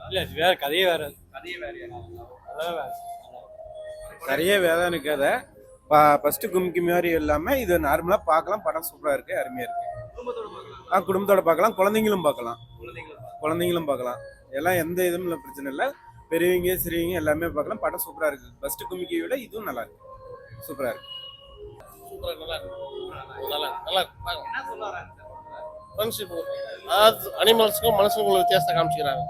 இல்ல வேற கதையே வேற. கதையே வேறயா? அதான் வேற. நிறைய வேதான கதை. ஃபர்ஸ்ட் கும்கி மாதிரி இல்லாம இது நார்மலா பார்க்கலாம். படம் சூப்பரா இருக்கு, அருமையா இருக்கு. குடும்பத்தோட பார்க்கலாம். குடும்பத்தோட பார்க்கலாம், குழந்தைங்களும் பார்க்கலாம். குழந்தைகளும் பார்க்கலாம். குழந்தைங்களும் பார்க்கலாம். எல்லாம் எந்த இதுவும் இல்லை, பிரச்சனை இல்லை. பெரியவங்க சிறியவங்க எல்லாமே பார்க்கலாம். படம் சூப்பரா இருக்கு. ஃபர்ஸ்ட் கும்கியை விட இதுவும் நல்லா இருக்கு, சூப்பரா இருக்கு. சூப்பரா நல்லா இருக்கு. நல்லா நல்லா இருக்கு. பார்க்கலாம். என்ன சொல்ல வராங்க சார்? ஃப்ரெண்ட்ஷிப், அதாவது அனிமல்ஸ்க்கும் மனுஷங்களுக்கும் வித்தியாசத்தை காமிச்சிக்கிறாங்க.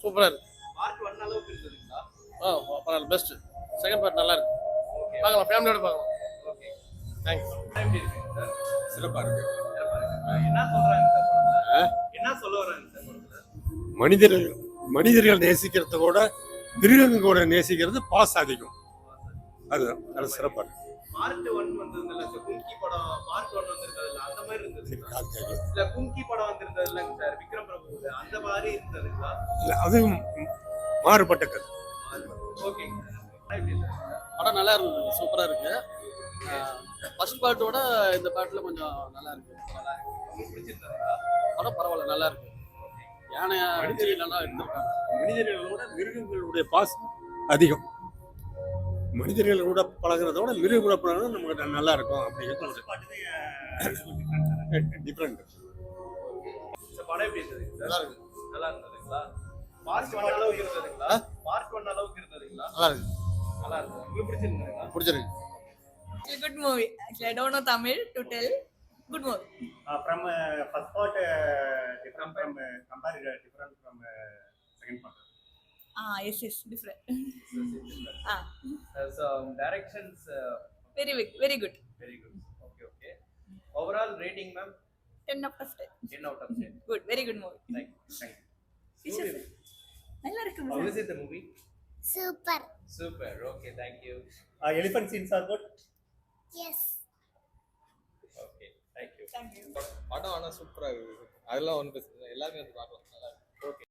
சூப்பரா இருக்கு. பார்ட் 1 அளவுக்கு இருந்ததுங்களா? பரவாயில்ல, பெஸ்ட். செகண்ட் பார்ட் நல்லா இருக்கு. பார்க்கலாம், ஃபேமிலியோட பார்க்கலாம். ஓகே. தேங்க்ஸ். எப்படி இருக்குங்க சார்? சிறப்பா இருக்கு. சிறப்பா இருக்கு. என்ன சொல்றாங்க சார் படத்துல? என்ன சொல்ல வராங்க சார் படத்துல? மனிதர்கள் நேசிக்கிறத கூட மிருகங்கள் கூட நேசிக்கிறது பாஸ் அதிகம். அது சிறப்பாக இருக்கு. பார்ட் 1 வந்ததுல சார் கும்கி படம் பார்ட் 1 வந்திருந்ததுல அந்த மாதிரி இருந்தது. இல்ல கும்கி படம் வந்திருந்ததுலங்க சார் விக்ரம் பிரபு அந்த மாதிரி இருந்ததுங்களா? இல்லை, அதுவும் மாறுபட்ட கதை. ஓகேங்க சார். எப்படி சார்? படம் நல்லா இருந்தது, சூப்பரா இருக்கு. ஃபர்ஸ்ட் பார்ட்டோட இந்த பார்ட்ல கொஞ்சம் நல்லா இருக்கு. உங்களுக்கு பிடிச்சிருந்ததுங்களா? படம் பரவாயில்ல, நல்லா இருக்கு. யானை அடிச்சு நல்லா எடுத்துருக்காங்க. மனிதர்களோட மிருகங்களுடைய பாசம் அதிகம். மனிதர்கள் கூட பழகிறத விட மிருக கூட பழகிறது நமக்கு நல்லா இருக்கும் அப்படிங்கிறது டிஃப்ரெண்ட். சார் படம் எப்படி இருந்தது? நல்லா இருக்கு. நல்லா இருந்ததுங்களா? பார்ட் 1 அளவுக்கு இருந்ததுங்களா? பார்ட் 1 அளவுக்கு இருந்ததுங்களா? நல்லா இருக்கு. நல்லா இருந்தது. உங்களுக்கு பிடிச்சிருந்ததுங்களா? பிடிச்சிருக்கு. It's a good movie. Actually, I don't know Tamil to tell. Good movie. From first part, different from different from second part. Yes, different. So directions Very good. very good. Okay. Overall rating, ma'am? 10 out of 10. 10 out of 10. Good, very good movie. Thank you. Teachers, நல்லா இருக்கு How is it the movie? Super. Super. Okay, thank you. Elephant scenes are good. Yes. Okay, thank you. Thank you. படம் ஆனால் சூப்பராக இருக்குது. அதெல்லாம் ஒன்றும் பிரச்சனை இல்லை, எல்லாருமே வந்து பார்க்கலாம். நல்லா இருக்கு. Okay.